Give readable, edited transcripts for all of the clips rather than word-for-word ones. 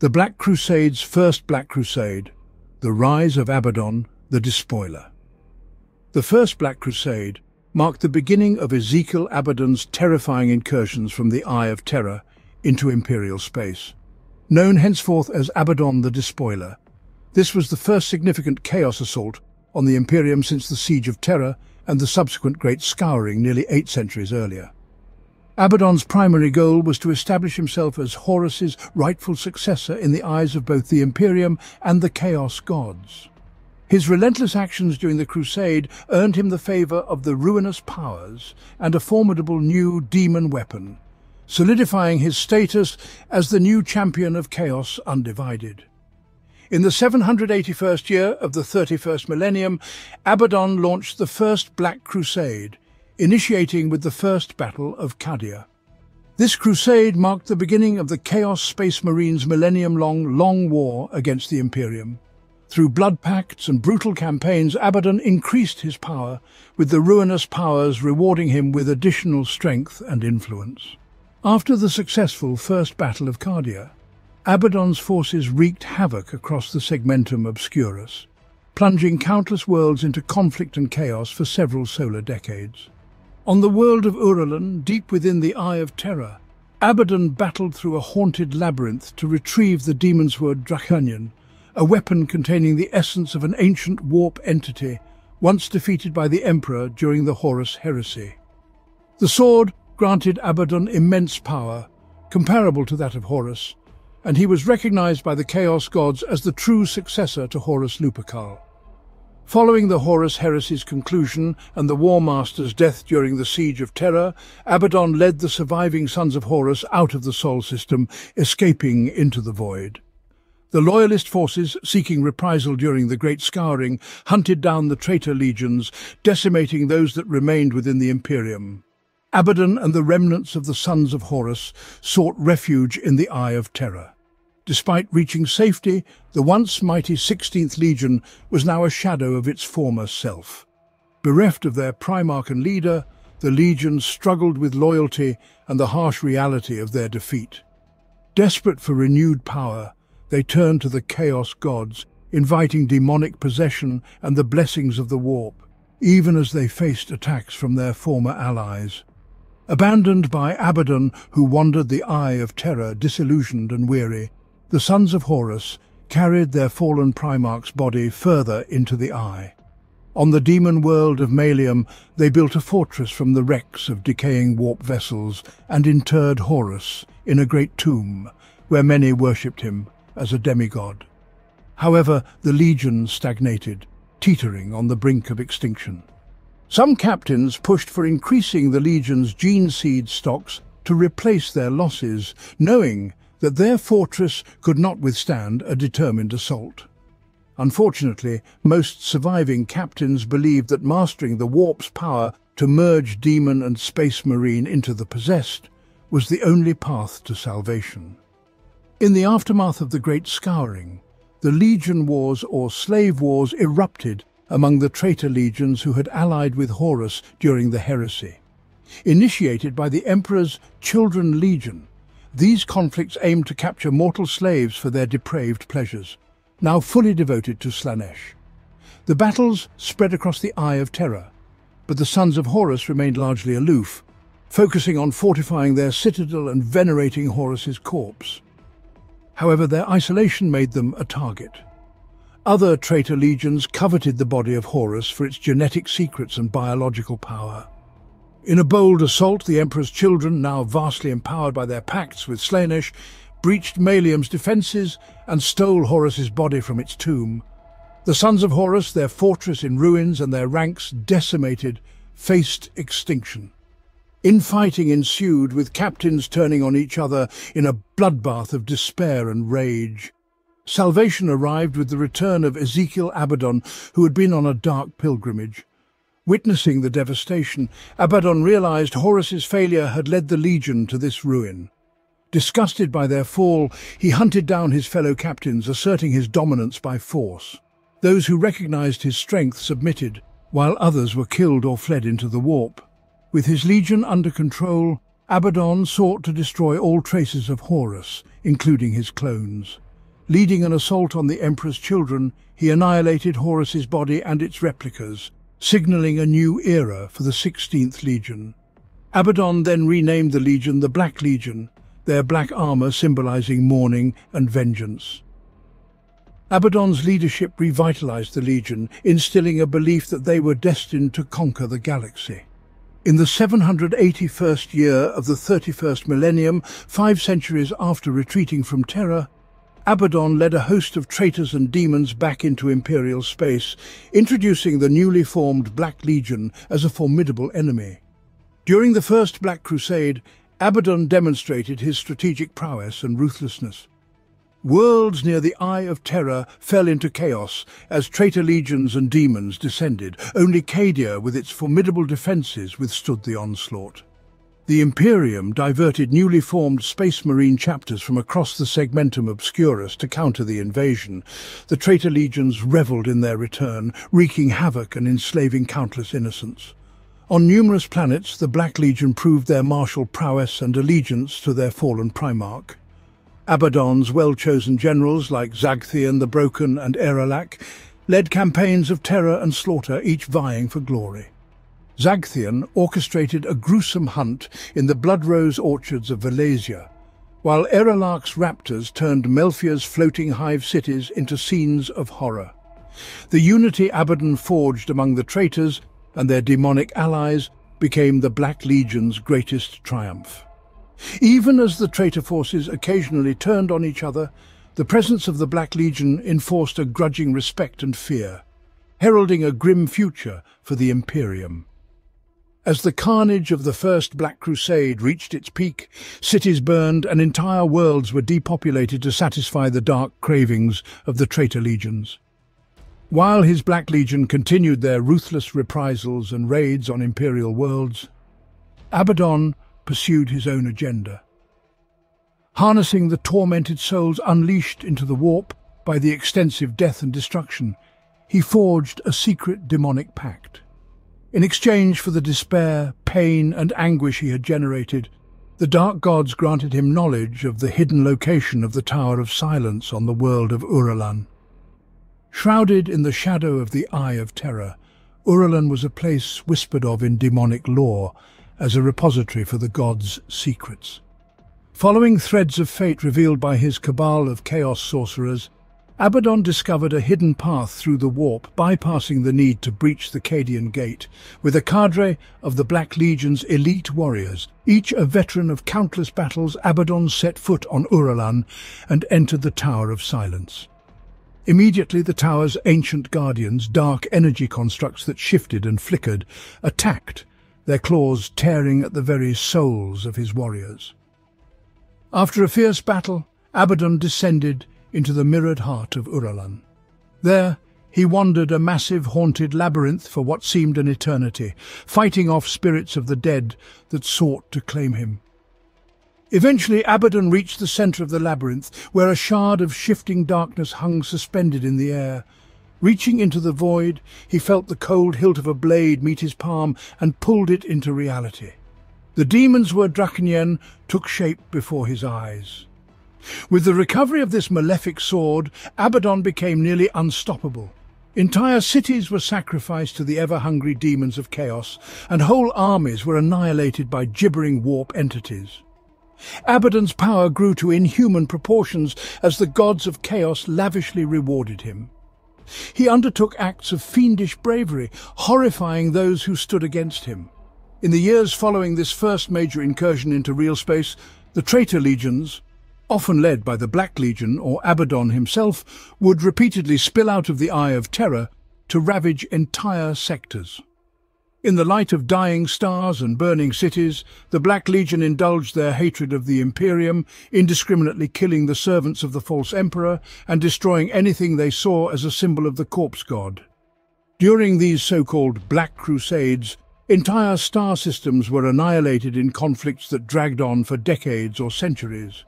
The Black Crusade's first Black Crusade, the rise of Abaddon, the Despoiler. The first Black Crusade marked the beginning of Ezekiel Abaddon's terrifying incursions from the Eye of Terror into imperial space. Known henceforth as Abaddon the Despoiler, this was the first significant chaos assault on the Imperium since the Siege of Terror and the subsequent Great Scouring nearly 8 centuries earlier. Abaddon's primary goal was to establish himself as Horus's rightful successor in the eyes of both the Imperium and the Chaos Gods. His relentless actions during the Crusade earned him the favour of the Ruinous Powers and a formidable new demon weapon, solidifying his status as the new champion of Chaos Undivided. In the 781st year of the 31st millennium, Abaddon launched the First Black Crusade, initiating with the First Battle of Cadia. This crusade marked the beginning of the Chaos Space Marines' millennium-long Long War against the Imperium. Through blood pacts and brutal campaigns, Abaddon increased his power, with the Ruinous Powers rewarding him with additional strength and influence. After the successful First Battle of Cadia, Abaddon's forces wreaked havoc across the Segmentum Obscurus, plunging countless worlds into conflict and chaos for several solar decades. On the world of Uralan, deep within the Eye of Terror, Abaddon battled through a haunted labyrinth to retrieve the demon's word Draconian, a weapon containing the essence of an ancient warp entity once defeated by the Emperor during the Horus Heresy. The sword granted Abaddon immense power, comparable to that of Horus, and he was recognized by the Chaos Gods as the true successor to Horus Lupercal. Following the Horus Heresy's conclusion and the War Master's death during the Siege of Terror, Abaddon led the surviving sons of Horus out of the Sol system, escaping into the void. The Loyalist forces, seeking reprisal during the Great Scouring, hunted down the traitor legions, decimating those that remained within the Imperium. Abaddon and the remnants of the Sons of Horus sought refuge in the Eye of Terror. Despite reaching safety, the once mighty 16th Legion was now a shadow of its former self. Bereft of their Primarch and leader, the Legion struggled with loyalty and the harsh reality of their defeat. Desperate for renewed power, they turned to the Chaos Gods, inviting demonic possession and the blessings of the Warp, even as they faced attacks from their former allies. Abandoned by Abaddon, who wandered the Eye of Terror, disillusioned and weary, the Sons of Horus carried their fallen Primarch's body further into the Eye. On the demon world of Malium, they built a fortress from the wrecks of decaying warp vessels and interred Horus in a great tomb, where many worshipped him as a demigod. However, the Legion stagnated, teetering on the brink of extinction. Some captains pushed for increasing the Legion's gene seed stocks to replace their losses, knowing that their fortress could not withstand a determined assault. Unfortunately, most surviving captains believed that mastering the Warp's power to merge demon and space marine into the possessed was the only path to salvation. In the aftermath of the Great Scouring, the Legion Wars or Slave Wars erupted among the traitor legions who had allied with Horus during the heresy. Initiated by the Emperor's Children Legion, these conflicts aimed to capture mortal slaves for their depraved pleasures, now fully devoted to Slaanesh. The battles spread across the Eye of Terror, but the Sons of Horus remained largely aloof, focusing on fortifying their citadel and venerating Horus's corpse. However, their isolation made them a target. Other traitor legions coveted the body of Horus for its genetic secrets and biological power. In a bold assault, the Emperor's children, now vastly empowered by their pacts with Slaanesh, breached Malium's defences and stole Horus's body from its tomb. The Sons of Horus, their fortress in ruins and their ranks decimated, faced extinction. Infighting ensued, with captains turning on each other in a bloodbath of despair and rage. Salvation arrived with the return of Ezekiel Abaddon, who had been on a dark pilgrimage. Witnessing the devastation, Abaddon realized Horus's failure had led the Legion to this ruin. Disgusted by their fall, he hunted down his fellow captains, asserting his dominance by force. Those who recognized his strength submitted, while others were killed or fled into the Warp. With his legion under control, Abaddon sought to destroy all traces of Horus, including his clones. Leading an assault on the Emperor's children, he annihilated Horus's body and its replicas, signaling a new era for the 16th Legion. Abaddon then renamed the Legion the Black Legion, their black armor symbolizing mourning and vengeance. Abaddon's leadership revitalized the Legion, instilling a belief that they were destined to conquer the galaxy. In the 781st year of the 31st millennium, 5 centuries after retreating from Terra, Abaddon led a host of traitors and demons back into Imperial space, introducing the newly formed Black Legion as a formidable enemy. During the First Black Crusade, Abaddon demonstrated his strategic prowess and ruthlessness. Worlds near the Eye of Terror fell into chaos as traitor legions and demons descended. Only Cadia, with its formidable defences, withstood the onslaught. The Imperium diverted newly formed Space Marine chapters from across the Segmentum Obscurus to counter the invasion. The traitor legions revelled in their return, wreaking havoc and enslaving countless innocents. On numerous planets, the Black Legion proved their martial prowess and allegiance to their fallen Primarch. Abaddon's well-chosen generals like Zagthian the Broken and Erelak led campaigns of terror and slaughter, each vying for glory. Zagthian orchestrated a gruesome hunt in the blood-rose orchards of Valesia, while Erelak's raptors turned Melfia's floating hive cities into scenes of horror. The unity Abaddon forged among the traitors and their demonic allies became the Black Legion's greatest triumph. Even as the traitor forces occasionally turned on each other, the presence of the Black Legion enforced a grudging respect and fear, heralding a grim future for the Imperium. As the carnage of the First Black Crusade reached its peak, cities burned and entire worlds were depopulated to satisfy the dark cravings of the traitor legions. While his Black Legion continued their ruthless reprisals and raids on Imperial worlds, Abaddon pursued his own agenda. Harnessing the tormented souls unleashed into the warp by the extensive death and destruction, he forged a secret demonic pact. In exchange for the despair, pain, and anguish he had generated, the Dark Gods granted him knowledge of the hidden location of the Tower of Silence on the world of Uralan. Shrouded in the shadow of the Eye of Terror, Uralan was a place whispered of in demonic lore as a repository for the gods' secrets. Following threads of fate revealed by his cabal of chaos sorcerers, Abaddon discovered a hidden path through the warp, bypassing the need to breach the Cadian Gate, with a cadre of the Black Legion's elite warriors. Each a veteran of countless battles, Abaddon set foot on Uralan and entered the Tower of Silence. Immediately the tower's ancient guardians, dark energy constructs that shifted and flickered, attacked, their claws tearing at the very souls of his warriors. After a fierce battle, Abaddon descended into the mirrored heart of Uralan. There, he wandered a massive haunted labyrinth for what seemed an eternity, fighting off spirits of the dead that sought to claim him. Eventually, Abaddon reached the center of the labyrinth, where a shard of shifting darkness hung suspended in the air. Reaching into the void, he felt the cold hilt of a blade meet his palm and pulled it into reality. The demons were Drakenien took shape before his eyes. With the recovery of this malefic sword, Abaddon became nearly unstoppable. Entire cities were sacrificed to the ever-hungry demons of chaos, and whole armies were annihilated by gibbering warp entities. Abaddon's power grew to inhuman proportions as the gods of chaos lavishly rewarded him. He undertook acts of fiendish bravery, horrifying those who stood against him. In the years following this first major incursion into real space, the traitor legions, often led by the Black Legion or Abaddon himself, would repeatedly spill out of the Eye of Terror to ravage entire sectors. In the light of dying stars and burning cities, the Black Legion indulged their hatred of the Imperium, indiscriminately killing the servants of the false emperor and destroying anything they saw as a symbol of the corpse god. During these so-called Black Crusades, entire star systems were annihilated in conflicts that dragged on for decades or centuries.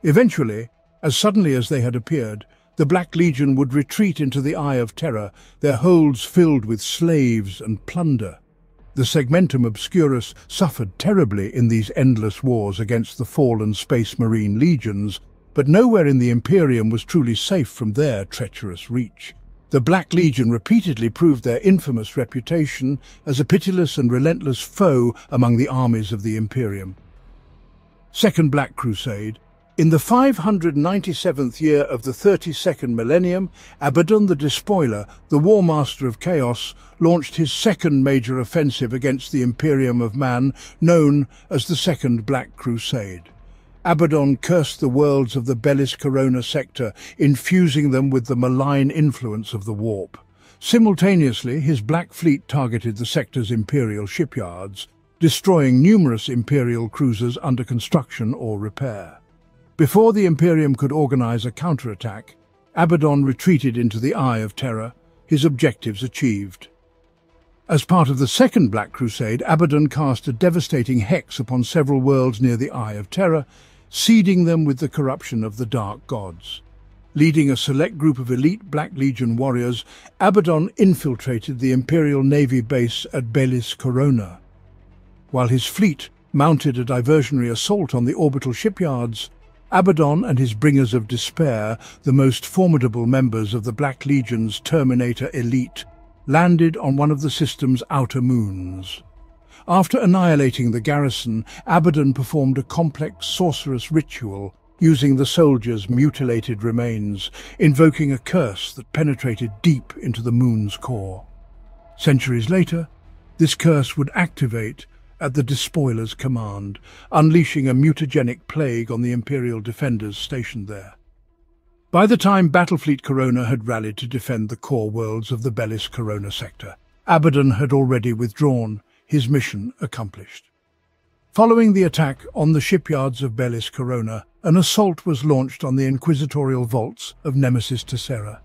Eventually, as suddenly as they had appeared, the Black Legion would retreat into the Eye of Terror, their holds filled with slaves and plunder. The Segmentum Obscurus suffered terribly in these endless wars against the fallen Space Marine legions, but nowhere in the Imperium was truly safe from their treacherous reach. The Black Legion repeatedly proved their infamous reputation as a pitiless and relentless foe among the armies of the Imperium. Second Black Crusade. In the 597th year of the 32nd millennium, Abaddon the Despoiler, the War Master of Chaos, launched his second major offensive against the Imperium of Man, known as the Second Black Crusade. Abaddon cursed the worlds of the Bellis Corona sector, infusing them with the malign influence of the warp. Simultaneously, his Black Fleet targeted the sector's Imperial shipyards, destroying numerous Imperial cruisers under construction or repair. Before the Imperium could organize a counterattack, Abaddon retreated into the Eye of Terror, his objectives achieved. As part of the Second Black Crusade, Abaddon cast a devastating hex upon several worlds near the Eye of Terror, seeding them with the corruption of the Dark Gods. Leading a select group of elite Black Legion warriors, Abaddon infiltrated the Imperial Navy base at Bellis Corona. While his fleet mounted a diversionary assault on the orbital shipyards, Abaddon and his Bringers of Despair, the most formidable members of the Black Legion's Terminator elite, landed on one of the system's outer moons. After annihilating the garrison, Abaddon performed a complex sorcerous ritual using the soldiers' mutilated remains, invoking a curse that penetrated deep into the moon's core. Centuries later, this curse would activate at the Despoiler's command, unleashing a mutagenic plague on the Imperial defenders stationed there. By the time Battlefleet Corona had rallied to defend the core worlds of the Bellis Corona sector, Abaddon had already withdrawn, his mission accomplished. Following the attack on the shipyards of Bellis Corona, an assault was launched on the inquisitorial vaults of Nemesis Tessera.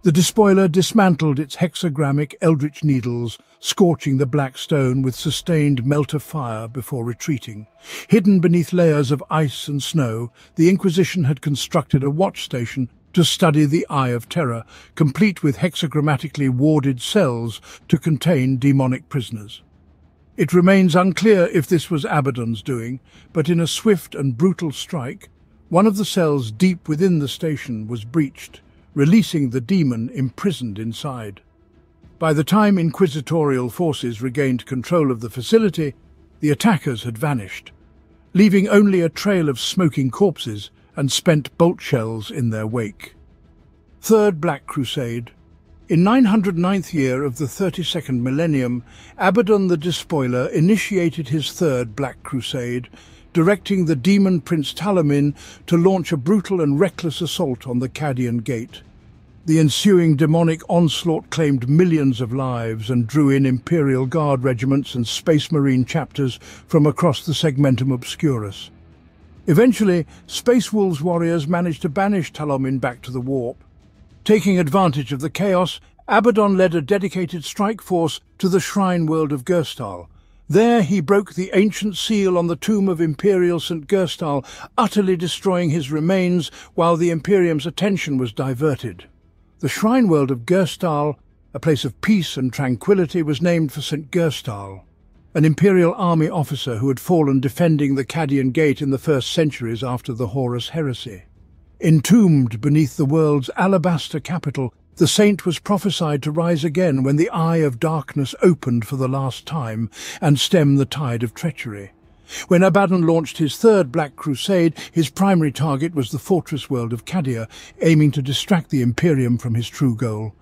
The Despoiler dismantled its hexagrammic eldritch needles, scorching the black stone with sustained melt of fire before retreating. Hidden beneath layers of ice and snow, the Inquisition had constructed a watch station to study the Eye of Terror, complete with hexagrammatically warded cells to contain demonic prisoners. It remains unclear if this was Abaddon's doing, but in a swift and brutal strike, one of the cells deep within the station was breached, releasing the demon imprisoned inside. By the time inquisitorial forces regained control of the facility, the attackers had vanished, leaving only a trail of smoking corpses and spent bolt shells in their wake. Third Black Crusade. In 909th year of the 32nd millennium, Abaddon the Despoiler initiated his Third Black Crusade, directing the demon Prince Talamin to launch a brutal and reckless assault on the Cadian Gate. The ensuing demonic onslaught claimed millions of lives and drew in Imperial Guard regiments and Space Marine chapters from across the Segmentum Obscurus. Eventually, Space Wolves warriors managed to banish Talamin back to the warp. Taking advantage of the chaos, Abaddon led a dedicated strike force to the shrine world of Gerstal. There he broke the ancient seal on the tomb of Imperial St. Gerstal, utterly destroying his remains while the Imperium's attention was diverted. The shrine world of Gerstal, a place of peace and tranquility, was named for St. Gerstal, an Imperial army officer who had fallen defending the Cadian Gate in the first centuries after the Horus heresy. Entombed beneath the world's alabaster capital, the saint was prophesied to rise again when the Eye of Darkness opened for the last time and stem the tide of treachery. When Abaddon launched his Third Black Crusade, his primary target was the fortress world of Cadia, aiming to distract the Imperium from his true goal,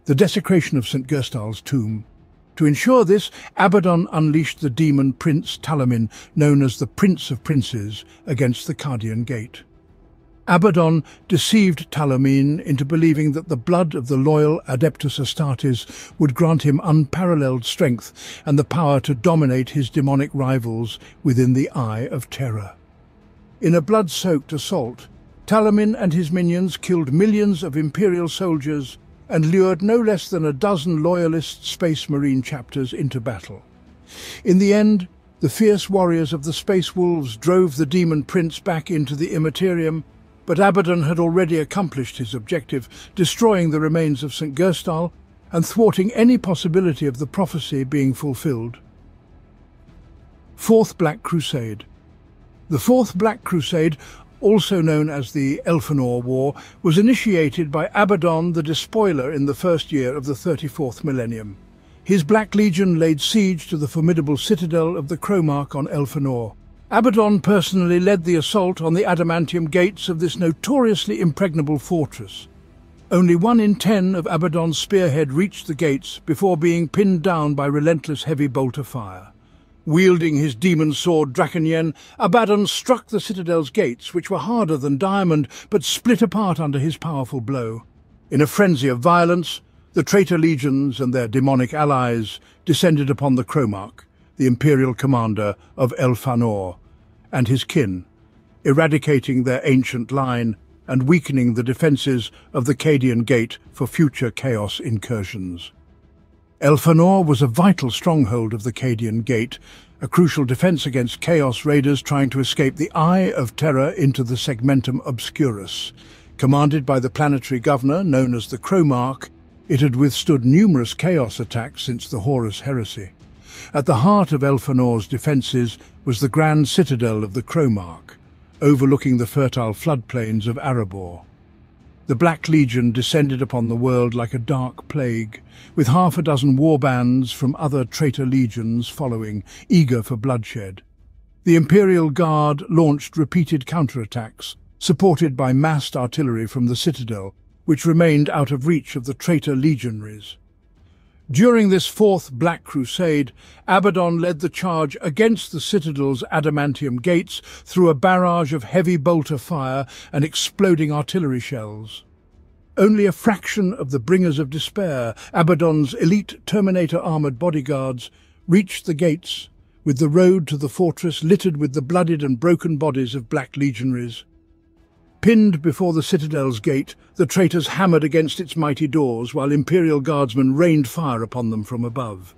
the desecration of St. Gerstal's tomb. To ensure this, Abaddon unleashed the demon Prince Talamin, known as the Prince of Princes, against the Cadian Gate. Abaddon deceived Talamin into believing that the blood of the loyal Adeptus Astartes would grant him unparalleled strength and the power to dominate his demonic rivals within the Eye of Terror. In a blood-soaked assault, Talamin and his minions killed millions of Imperial soldiers and lured no less than a dozen loyalist Space Marine chapters into battle. In the end, the fierce warriors of the Space Wolves drove the demon prince back into the Immaterium, but Abaddon had already accomplished his objective, destroying the remains of St. Gerstal and thwarting any possibility of the prophecy being fulfilled. Fourth Black Crusade. The Fourth Black Crusade also known as the Elfenor War, was initiated by Abaddon the Despoiler in the first year of the 34th millennium. His Black Legion laid siege to the formidable citadel of the Cromarch on Elfenor. Abaddon personally led the assault on the adamantium gates of this notoriously impregnable fortress. Only 1 in 10 of Abaddon's spearhead reached the gates before being pinned down by relentless heavy bolter fire. Wielding his demon sword Drakenyen, Abaddon struck the citadel's gates, which were harder than diamond, but split apart under his powerful blow. In a frenzy of violence, the traitor legions and their demonic allies descended upon the Cromarch, the imperial commander of Elfenor, and his kin, eradicating their ancient line and weakening the defences of the Cadian Gate for future chaos incursions. Elfenor was a vital stronghold of the Cadian Gate, a crucial defence against Chaos Raiders trying to escape the Eye of Terror into the Segmentum Obscurus. Commanded by the planetary governor, known as the Cromarch, it had withstood numerous Chaos attacks since the Horus Heresy. At the heart of Elfenor's defences was the grand citadel of the Cromarch, overlooking the fertile floodplains of Erebor. The Black Legion descended upon the world like a dark plague, with half a dozen warbands from other traitor legions following, eager for bloodshed. The Imperial Guard launched repeated counterattacks, supported by massed artillery from the citadel, which remained out of reach of the traitor legionaries. During this fourth Black Crusade, Abaddon led the charge against the citadel's adamantium gates through a barrage of heavy bolter fire and exploding artillery shells. Only a fraction of the Bringers of Despair, Abaddon's elite Terminator-armoured bodyguards, reached the gates, with the road to the fortress littered with the bloodied and broken bodies of Black Legionaries. Pinned before the citadel's gate, the traitors hammered against its mighty doors while Imperial guardsmen rained fire upon them from above.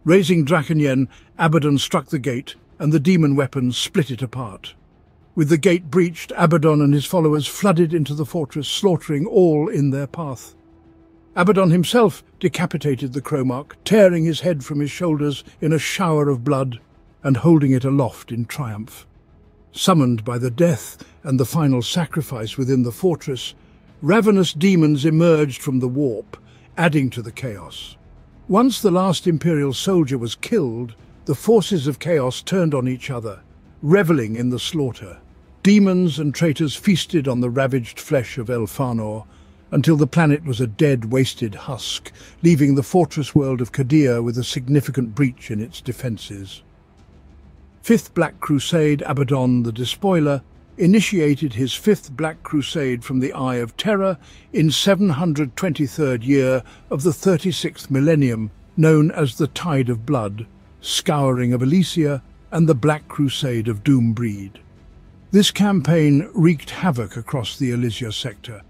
Raising Drakenyen, Abaddon struck the gate, and the demon weapons split it apart. With the gate breached, Abaddon and his followers flooded into the fortress, slaughtering all in their path. Abaddon himself decapitated the Cromarch, tearing his head from his shoulders in a shower of blood and holding it aloft in triumph. Summoned by the death and the final sacrifice within the fortress, ravenous demons emerged from the warp, adding to the chaos. Once the last Imperial soldier was killed, the forces of chaos turned on each other, revelling in the slaughter. Demons and traitors feasted on the ravaged flesh of Elfenor, until the planet was a dead, wasted husk, leaving the fortress world of Cadia with a significant breach in its defences. Fifth Black Crusade, Abaddon the Despoiler, initiated his fifth Black Crusade from the Eye of Terror in 723rd year of the 36th millennium, known as the Tide of Blood, Scouring of Elysia, and the Black Crusade of Doombreed. This campaign wreaked havoc across the Elysia sector,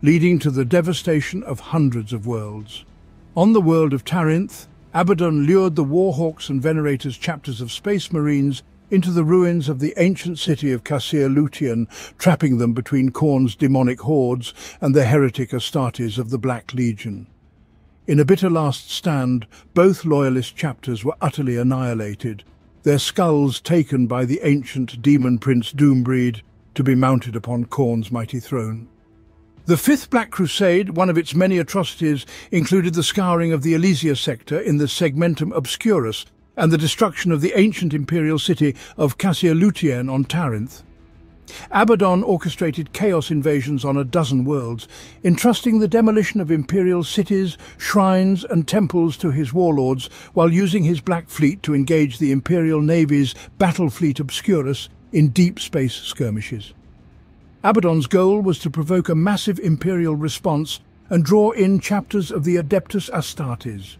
leading to the devastation of hundreds of worlds. On the world of Tarinth, Abaddon lured the Warhawks and Venerators chapters of Space Marines into the ruins of the ancient city of Casir Luthien, trapping them between Khorne's demonic hordes and the heretic Astartes of the Black Legion. In a bitter last stand, both loyalist chapters were utterly annihilated, their skulls taken by the ancient demon prince Doombreed to be mounted upon Khorne's mighty throne. The Fifth Black Crusade, one of its many atrocities, included the scouring of the Elysia sector in the Segmentum Obscurus and the destruction of the ancient imperial city of Casir Luthien on Tarinth. Abaddon orchestrated chaos invasions on a dozen worlds, entrusting the demolition of imperial cities, shrines and temples to his warlords, while using his Black Fleet to engage the Imperial Navy's Battle Fleet Obscurus in deep space skirmishes. Abaddon's goal was to provoke a massive imperial response and draw in chapters of the Adeptus Astartes.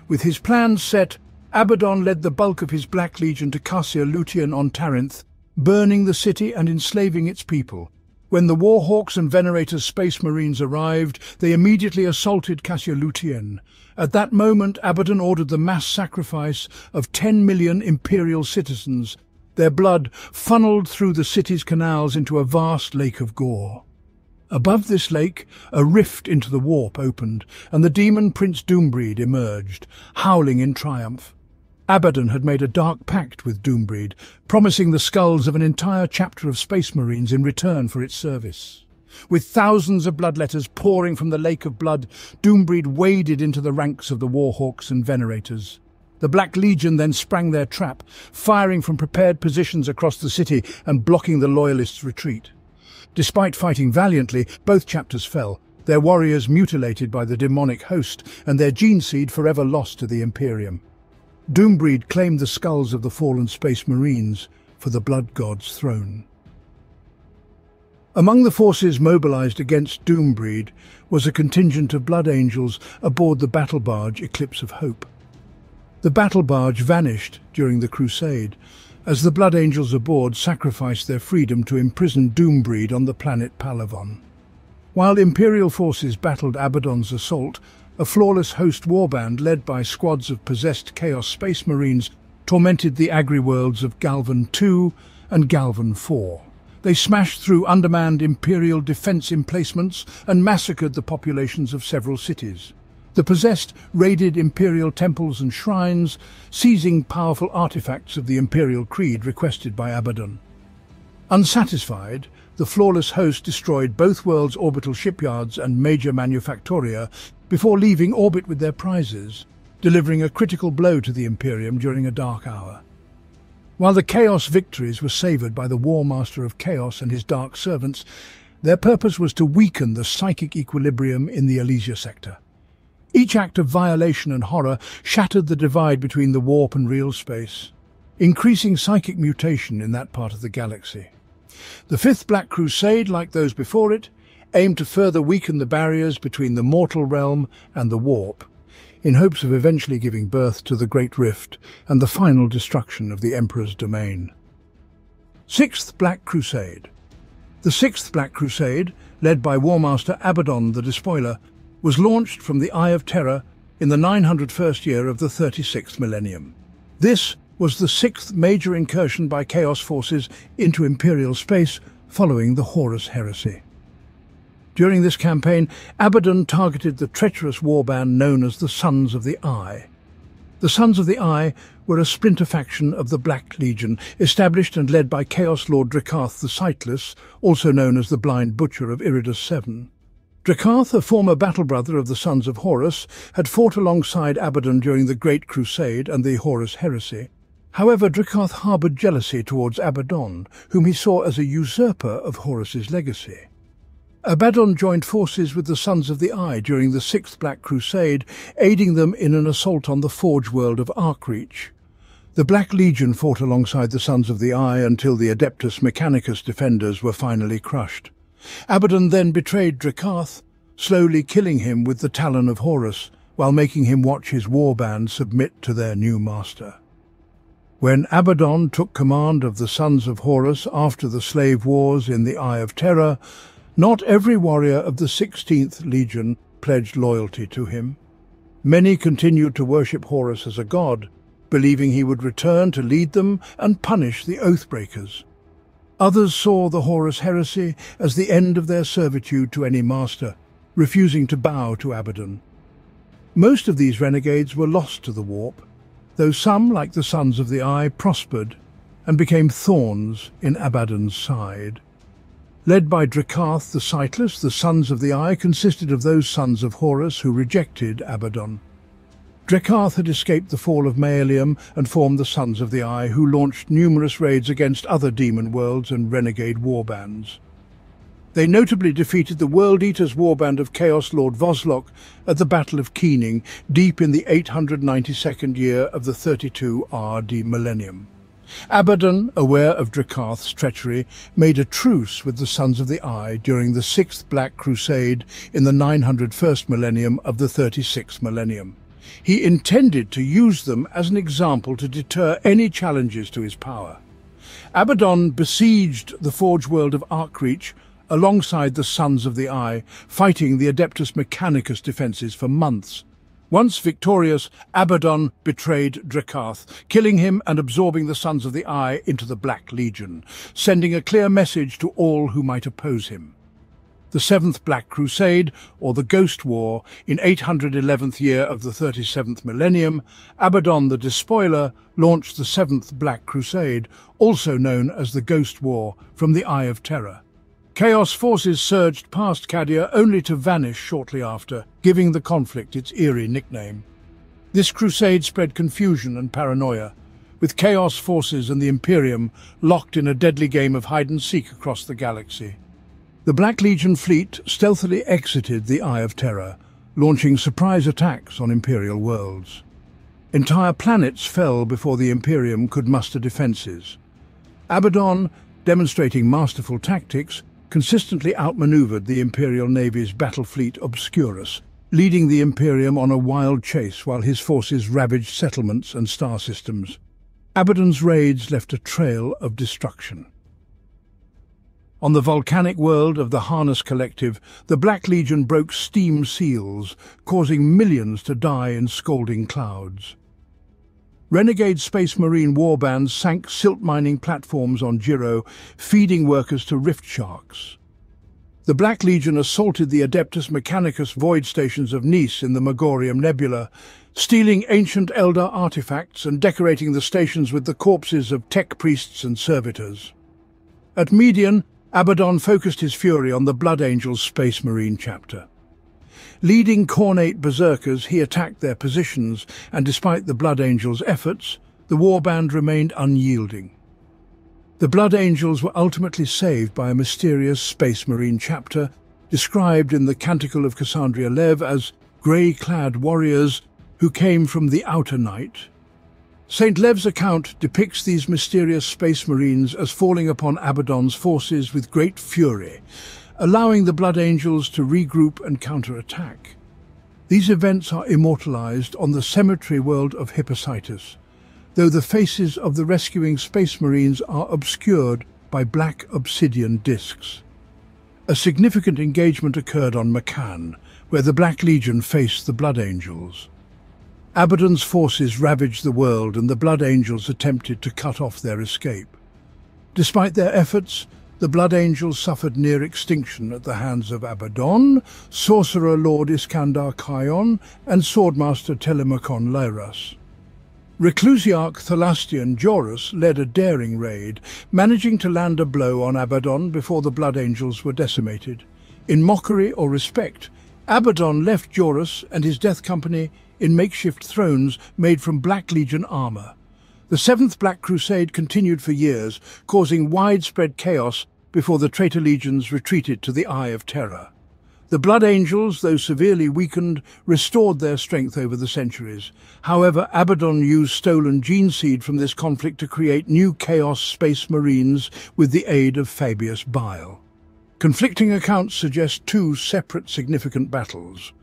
With his plans set, Abaddon led the bulk of his Black Legion to Casir Luthien on Tarinth, burning the city and enslaving its people. When the Warhawks and Venerators Space Marines arrived, they immediately assaulted Casir Luthien. At that moment, Abaddon ordered the mass sacrifice of 10 million imperial citizens, their blood funneled through the city's canals into a vast lake of gore. Above this lake, a rift into the warp opened, and the demon Prince Doombreed emerged, howling in triumph. Abaddon had made a dark pact with Doombreed, promising the skulls of an entire chapter of Space Marines in return for its service. With thousands of bloodletters pouring from the lake of blood, Doombreed waded into the ranks of the Warhawks and Venerators. The Black Legion then sprang their trap, firing from prepared positions across the city and blocking the Loyalists' retreat. Despite fighting valiantly, both chapters fell, their warriors mutilated by the demonic host and their gene seed forever lost to the Imperium. Doombreed claimed the skulls of the fallen Space Marines for the Blood God's throne. Among the forces mobilized against Doombreed was a contingent of Blood Angels aboard the battle barge Eclipse of Hope. The battle barge vanished during the Crusade, as the Blood Angels aboard sacrificed their freedom to imprison Doombreed on the planet Palavon. While Imperial forces battled Abaddon's assault, a flawless host warband led by squads of possessed Chaos Space Marines tormented the agri-worlds of Galvan II and Galvan IV. They smashed through undermanned Imperial defense emplacements and massacred the populations of several cities. The possessed raided Imperial temples and shrines, seizing powerful artifacts of the Imperial Creed requested by Abaddon. Unsatisfied, the flawless host destroyed both worlds' orbital shipyards and major manufactoria before leaving orbit with their prizes, delivering a critical blow to the Imperium during a dark hour. While the Chaos victories were savoured by the War Master of Chaos and his dark servants, their purpose was to weaken the psychic equilibrium in the Elysia sector. Each act of violation and horror shattered the divide between the warp and real space, increasing psychic mutation in that part of the galaxy. The Fifth Black Crusade, like those before it, aimed to further weaken the barriers between the mortal realm and the warp, in hopes of eventually giving birth to the Great Rift and the final destruction of the Emperor's domain. Sixth Black Crusade. The Sixth Black Crusade, led by Warmaster Abaddon the Despoiler, was launched from the Eye of Terror in the 901st year of the 36th millennium. This was the sixth major incursion by Chaos forces into Imperial space following the Horus heresy. During this campaign, Abaddon targeted the treacherous warband known as the Sons of the Eye. The Sons of the Eye were a splinter faction of the Black Legion, established and led by Chaos Lord Drakarth the Sightless, also known as the Blind Butcher of Iridus VII. Drakarth, a former battle brother of the Sons of Horus, had fought alongside Abaddon during the Great Crusade and the Horus heresy. However, Drakarth harboured jealousy towards Abaddon, whom he saw as a usurper of Horus's legacy. Abaddon joined forces with the Sons of the Eye during the Sixth Black Crusade, aiding them in an assault on the Forge world of Arcreach. The Black Legion fought alongside the Sons of the Eye until the Adeptus Mechanicus defenders were finally crushed. Abaddon then betrayed Drakarth, slowly killing him with the Talon of Horus, while making him watch his warband submit to their new master. When Abaddon took command of the Sons of Horus after the Slave Wars in the Eye of Terror, not every warrior of the 16th Legion pledged loyalty to him. Many continued to worship Horus as a god, believing he would return to lead them and punish the Oathbreakers. Others saw the Horus heresy as the end of their servitude to any master, refusing to bow to Abaddon. Most of these renegades were lost to the warp, though some, like the Sons of the Eye, prospered and became thorns in Abaddon's side. Led by Drakarth the Sightless, the Sons of the Eye consisted of those Sons of Horus who rejected Abaddon. Drakarth had escaped the fall of Maelium and formed the Sons of the Eye, who launched numerous raids against other demon worlds and renegade warbands. They notably defeated the World Eaters warband of Chaos Lord Voslok at the Battle of Keening, deep in the 892nd year of the 32 RD millennium. Abaddon, aware of Drakarth's treachery, made a truce with the Sons of the Eye during the Sixth Black Crusade in the 901st millennium of the 36th millennium. He intended to use them as an example to deter any challenges to his power. Abaddon besieged the Forge world of Arcreach alongside the Sons of the Eye, fighting the Adeptus Mechanicus defences for months. Once victorious, Abaddon betrayed Drakarth, killing him and absorbing the Sons of the Eye into the Black Legion, sending a clear message to all who might oppose him. the Seventh Black Crusade, or the Ghost War, in 811th year of the 37th millennium, Abaddon the Despoiler launched the Seventh Black Crusade, also known as the Ghost War, from the Eye of Terror. Chaos forces surged past Cadia only to vanish shortly after, giving the conflict its eerie nickname. This crusade spread confusion and paranoia, with Chaos forces and the Imperium locked in a deadly game of hide-and-seek across the galaxy. The Black Legion fleet stealthily exited the Eye of Terror, launching surprise attacks on Imperial worlds. Entire planets fell before the Imperium could muster defences. Abaddon, demonstrating masterful tactics, consistently outmaneuvered the Imperial Navy's battle fleet Obscurus, leading the Imperium on a wild chase while his forces ravaged settlements and star systems. Abaddon's raids left a trail of destruction. On the volcanic world of the Harness Collective, the Black Legion broke steam seals, causing millions to die in scalding clouds. Renegade Space Marine warbands sank silt mining platforms on Giro, feeding workers to rift sharks. The Black Legion assaulted the Adeptus Mechanicus void stations of Nice in the Megorium Nebula, stealing ancient Eldar artifacts and decorating the stations with the corpses of tech priests and servitors. At Median, Abaddon focused his fury on the Blood Angels Space Marine chapter. Leading Cornate berserkers, he attacked their positions, and despite the Blood Angels' efforts, the warband remained unyielding. The Blood Angels were ultimately saved by a mysterious Space Marine chapter, described in the Canticle of Cassandra Lev as grey-clad warriors who came from the outer night. St. Lev's account depicts these mysterious Space Marines as falling upon Abaddon's forces with great fury, allowing the Blood Angels to regroup and counterattack. These events are immortalized on the cemetery world of Hippocytus, though the faces of the rescuing Space Marines are obscured by black obsidian discs. A significant engagement occurred on Macan, where the Black Legion faced the Blood Angels. Abaddon's forces ravaged the world, and the Blood Angels attempted to cut off their escape. Despite their efforts, the Blood Angels suffered near extinction at the hands of Abaddon, Sorcerer Lord Iskandar Kion, and Swordmaster Telemachon Lyras. Reclusiarch Thalastian Jorus led a daring raid, managing to land a blow on Abaddon before the Blood Angels were decimated. In mockery or respect, Abaddon left Jorus and his death company in makeshift thrones made from Black Legion armor. The Seventh Black Crusade continued for years, causing widespread chaos before the traitor legions retreated to the Eye of Terror. The Blood Angels, though severely weakened, restored their strength over the centuries. However, Abaddon used stolen gene seed from this conflict to create new Chaos Space Marines with the aid of Fabius Bile. Conflicting accounts suggest two separate significant battles,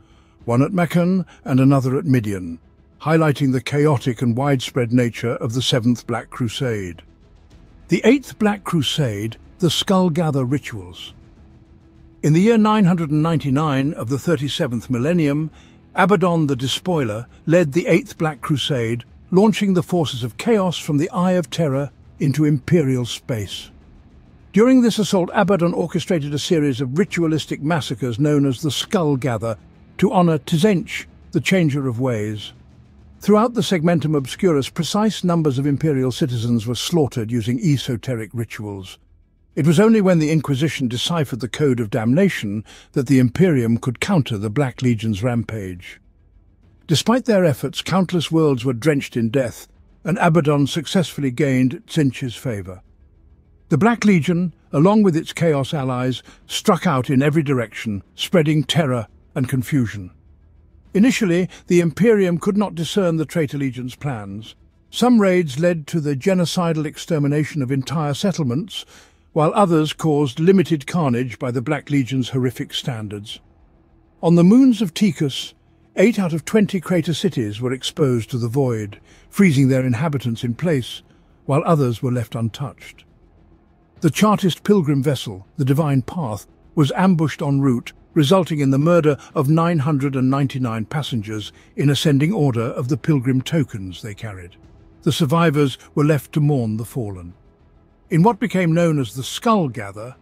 one at Meccan and another at Midian, highlighting the chaotic and widespread nature of the Seventh Black Crusade. The Eighth Black Crusade, the Skull-Gather Rituals. In the year 999 of the 37th millennium, Abaddon the Despoiler led the Eighth Black Crusade, launching the forces of chaos from the Eye of Terror into Imperial space. During this assault, Abaddon orchestrated a series of ritualistic massacres known as the Skull-Gather to honour Tzench, the Changer of Ways. Throughout the Segmentum Obscurus, precise numbers of Imperial citizens were slaughtered using esoteric rituals. It was only when the Inquisition deciphered the Code of Damnation that the Imperium could counter the Black Legion's rampage. Despite their efforts, countless worlds were drenched in death, and Abaddon successfully gained Tzench's favour. The Black Legion, along with its Chaos allies, struck out in every direction, spreading terror and confusion. Initially, the Imperium could not discern the traitor legion's plans. Some raids led to the genocidal extermination of entire settlements, while others caused limited carnage by the Black Legion's horrific standards. On the moons of Tychus, 8 out of 20 crater cities were exposed to the void, freezing their inhabitants in place, while others were left untouched. The Chartist pilgrim vessel, the Divine Path, was ambushed en route, resulting in the murder of 999 passengers in ascending order of the pilgrim tokens they carried. The survivors were left to mourn the fallen. In what became known as the Skull-Gather,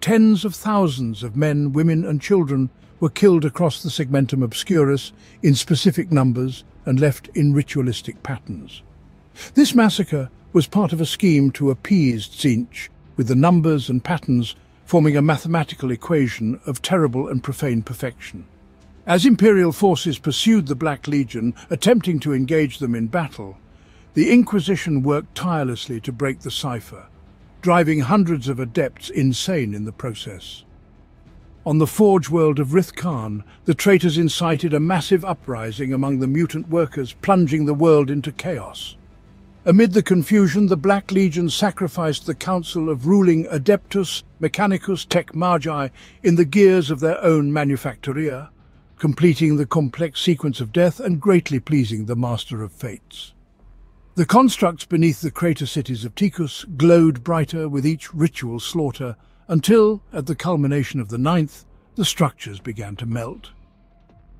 Tens of thousands of men, women and children were killed across the Segmentum Obscurus in specific numbers and left in ritualistic patterns. This massacre was part of a scheme to appease Tzeentch, with the numbers and patterns forming a mathematical equation of terrible and profane perfection. As Imperial forces pursued the Black Legion, attempting to engage them in battle, the Inquisition worked tirelessly to break the cipher, driving hundreds of adepts insane in the process. On the Forge world of Rithkan, the traitors incited a massive uprising among the mutant workers, plunging the world into chaos. Amid the confusion, the Black Legion sacrificed the council of ruling Adeptus Mechanicus Tech Magi in the gears of their own manufactoria, completing the complex sequence of death and greatly pleasing the Master of Fates. The constructs beneath the crater cities of Ticus glowed brighter with each ritual slaughter, until, at the culmination of the ninth, the structures began to melt.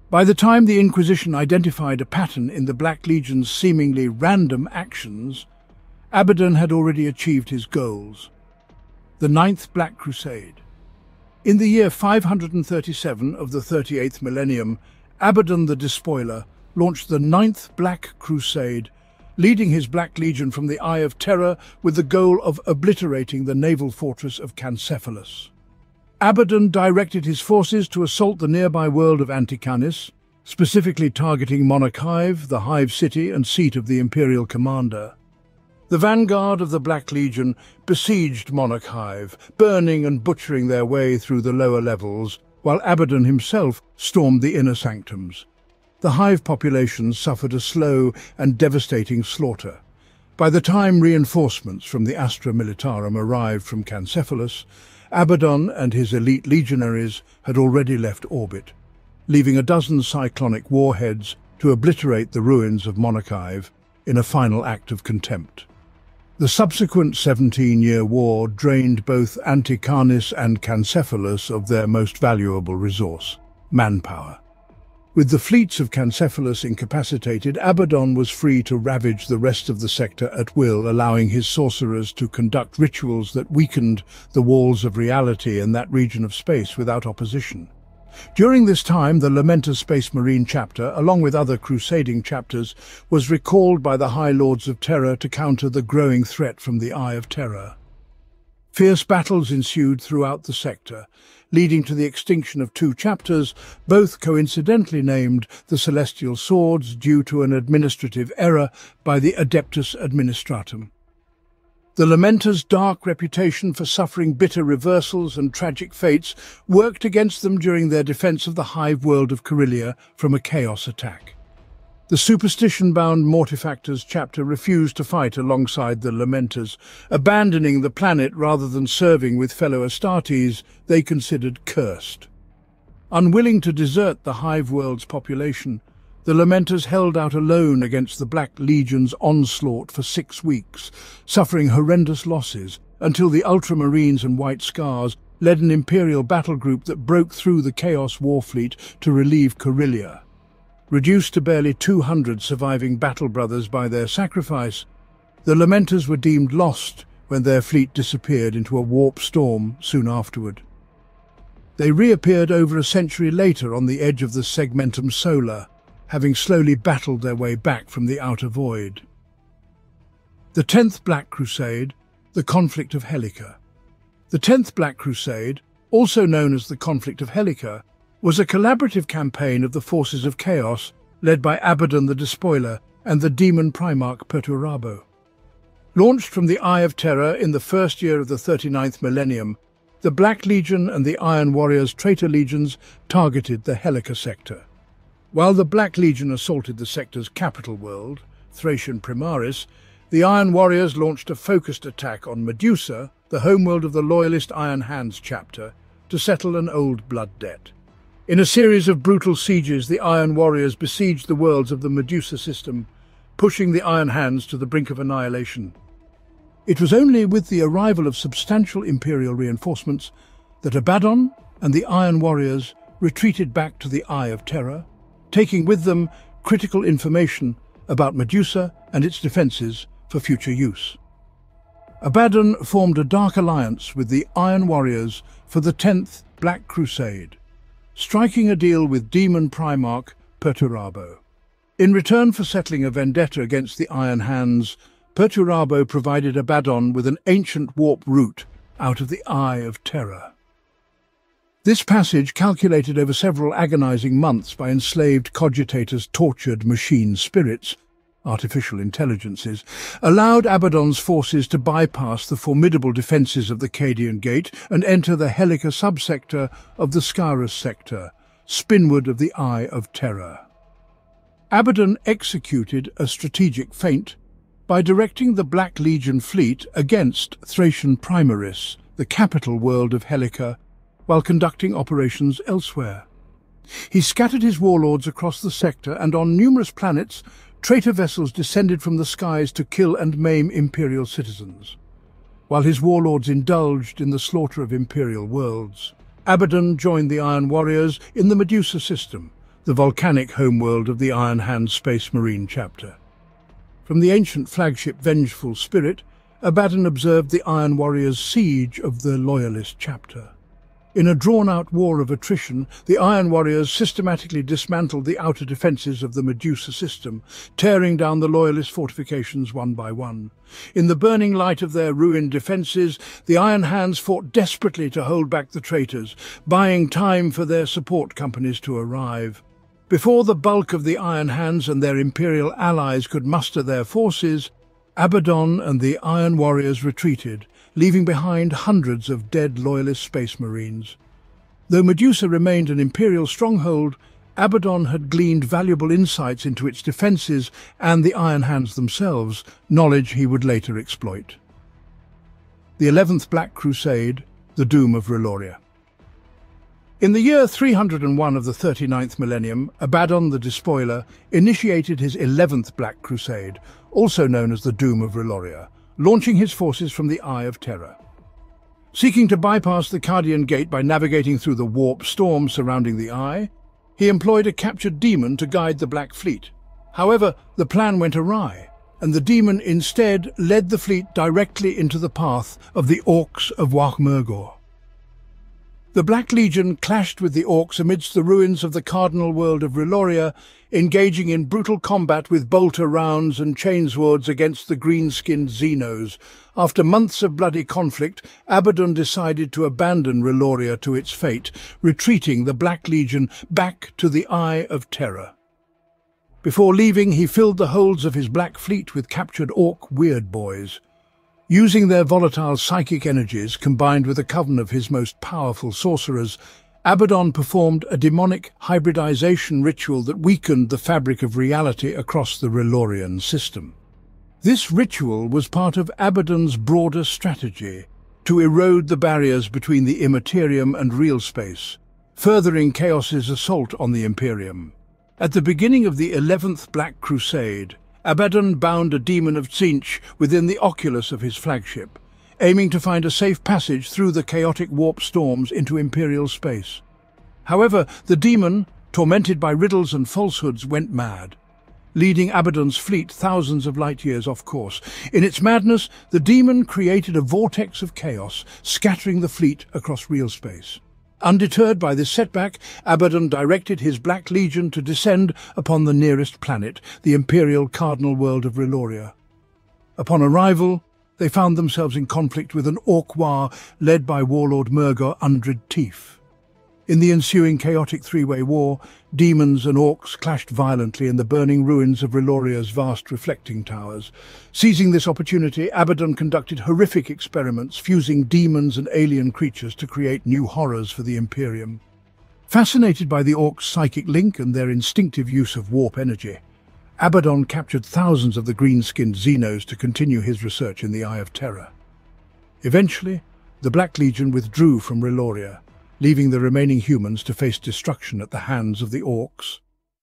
By the time the Inquisition identified a pattern in the Black Legion's seemingly random actions, Abaddon had already achieved his goals. The Ninth Black Crusade. In the year 537 of the 38th millennium, Abaddon the Despoiler launched the Ninth Black Crusade, leading his Black Legion from the Eye of Terror with the goal of obliterating the naval fortress of Cancephalus. Abaddon directed his forces to assault the nearby world of Anticanis, specifically targeting Monarch Hive, the Hive city and seat of the Imperial commander. The vanguard of the Black Legion besieged Monarch Hive, burning and butchering their way through the lower levels, while Abaddon himself stormed the inner sanctums. The Hive population suffered a slow and devastating slaughter. By the time reinforcements from the Astra Militarum arrived from Cancephalus, Abaddon and his elite legionaries had already left orbit, leaving a dozen cyclonic warheads to obliterate the ruins of Monarch Hive in a final act of contempt. The subsequent 17-year war drained both Anticanis and Cancephalus of their most valuable resource, manpower. With the fleets of Cancephalus incapacitated, Abaddon was free to ravage the rest of the sector at will, allowing his sorcerers to conduct rituals that weakened the walls of reality in that region of space without opposition. During this time, the Lamentor Space Marine chapter, along with other crusading chapters, was recalled by the High Lords of Terror to counter the growing threat from the Eye of Terror. Fierce battles ensued throughout the sector, leading to the extinction of two chapters, both coincidentally named the Celestial Swords due to an administrative error by the Adeptus Administratum. The Lamentor's dark reputation for suffering bitter reversals and tragic fates worked against them during their defense of the Hive world of Corellia from a chaos attack. The superstition-bound Mortifactors chapter refused to fight alongside the Lamentors, abandoning the planet rather than serving with fellow Astartes they considered cursed. Unwilling to desert the Hive world's population, the Lamentors held out alone against the Black Legion's onslaught for 6 weeks, suffering horrendous losses, until the Ultramarines and White Scars led an Imperial battle group that broke through the Chaos Warfleet to relieve Corellia. Reduced to barely 200 surviving battle brothers by their sacrifice, the Lamentors were deemed lost when their fleet disappeared into a warp storm soon afterward. They reappeared over a century later on the edge of the Segmentum Solar, having slowly battled their way back from the outer void. The 10th Black Crusade, the Conflict of Helica. The 10th Black Crusade, also known as the Conflict of Helica, was a collaborative campaign of the forces of Chaos led by Abaddon the Despoiler and the demon Primarch Perturabo. Launched from the Eye of Terror in the first year of the 39th millennium, the Black Legion and the Iron Warriors' traitor legions targeted the Helica sector. While the Black Legion assaulted the sector's capital world, Thracian Primaris, the Iron Warriors launched a focused attack on Medusa, the homeworld of the Loyalist Iron Hands chapter, to settle an old blood debt. In a series of brutal sieges, the Iron Warriors besieged the worlds of the Medusa system, pushing the Iron Hands to the brink of annihilation. It was only with the arrival of substantial Imperial reinforcements that Abaddon and the Iron Warriors retreated back to the Eye of Terror, taking with them critical information about Medusa and its defences for future use. Abaddon formed a dark alliance with the Iron Warriors for the 10th Black Crusade, striking a deal with demon primarch Perturabo. In return for settling a vendetta against the Iron Hands, Perturabo provided Abaddon with an ancient warp route out of the Eye of Terror. This passage, calculated over several agonizing months by enslaved cogitators' tortured machine spirits, artificial intelligences, allowed Abaddon's forces to bypass the formidable defences of the Cadian Gate and enter the Helica subsector of the Scarus sector, spinward of the Eye of Terror. Abaddon executed a strategic feint by directing the Black Legion fleet against Thracian Primaris, the capital world of Helica, while conducting operations elsewhere. He scattered his warlords across the sector, and on numerous planets, traitor vessels descended from the skies to kill and maim Imperial citizens. While his warlords indulged in the slaughter of Imperial worlds, Abaddon joined the Iron Warriors in the Medusa system, the volcanic homeworld of the Iron Hand Space Marine chapter. From the ancient flagship Vengeful Spirit, Abaddon observed the Iron Warriors' siege of the Loyalist chapter. In a drawn-out war of attrition, the Iron Warriors systematically dismantled the outer defences of the Medusa system, tearing down the Loyalist fortifications one by one. In the burning light of their ruined defences, the Iron Hands fought desperately to hold back the traitors, buying time for their support companies to arrive. Before the bulk of the Iron Hands and their Imperial allies could muster their forces, Abaddon and the Iron Warriors retreated, leaving behind hundreds of dead Loyalist space marines. Though Medusa remained an Imperial stronghold, Abaddon had gleaned valuable insights into its defences and the Iron Hands themselves, knowledge he would later exploit. The 11th Black Crusade, the doom of Reloria. In the year 301 of the 39th millennium, Abaddon the Despoiler initiated his 11th Black Crusade, also known as the Doom of Reloria, launching his forces from the Eye of Terror. Seeking to bypass the Cadian Gate by navigating through the warp storm surrounding the Eye, he employed a captured demon to guide the Black Fleet. However, the plan went awry, and the demon instead led the fleet directly into the path of the Orcs of Warhammer. The Black Legion clashed with the Orcs amidst the ruins of the cardinal world of Reloria, engaging in brutal combat with bolter rounds and chainswords against the green-skinned Xenos. After months of bloody conflict, Abaddon decided to abandon Reloria to its fate, retreating the Black Legion back to the Eye of Terror. Before leaving, he filled the holds of his Black Fleet with captured Orc weird boys. Using their volatile psychic energies, combined with a coven of his most powerful sorcerers, Abaddon performed a demonic hybridization ritual that weakened the fabric of reality across the Relorian system. This ritual was part of Abaddon's broader strategy to erode the barriers between the Immaterium and real space, furthering Chaos's assault on the Imperium. At the beginning of the 11th Black Crusade, Abaddon bound a demon of Tzeentch within the oculus of his flagship, aiming to find a safe passage through the chaotic warp storms into Imperial space. However, the demon, tormented by riddles and falsehoods, went mad, leading Abaddon's fleet thousands of light years off course. In its madness, the demon created a vortex of chaos, scattering the fleet across real space. Undeterred by this setback, Abaddon directed his Black Legion to descend upon the nearest planet, the Imperial cardinal world of Reloria. Upon arrival, they found themselves in conflict with an Orc war led by warlord Murgor Undred Teeth. In the ensuing chaotic three-way war, demons and Orcs clashed violently in the burning ruins of Reloria's vast reflecting towers. Seizing this opportunity, Abaddon conducted horrific experiments, fusing demons and alien creatures to create new horrors for the Imperium. Fascinated by the Orcs' psychic link and their instinctive use of warp energy, Abaddon captured thousands of the green-skinned Xenos to continue his research in the Eye of Terror. Eventually, the Black Legion withdrew from Reloria, leaving the remaining humans to face destruction at the hands of the Orcs.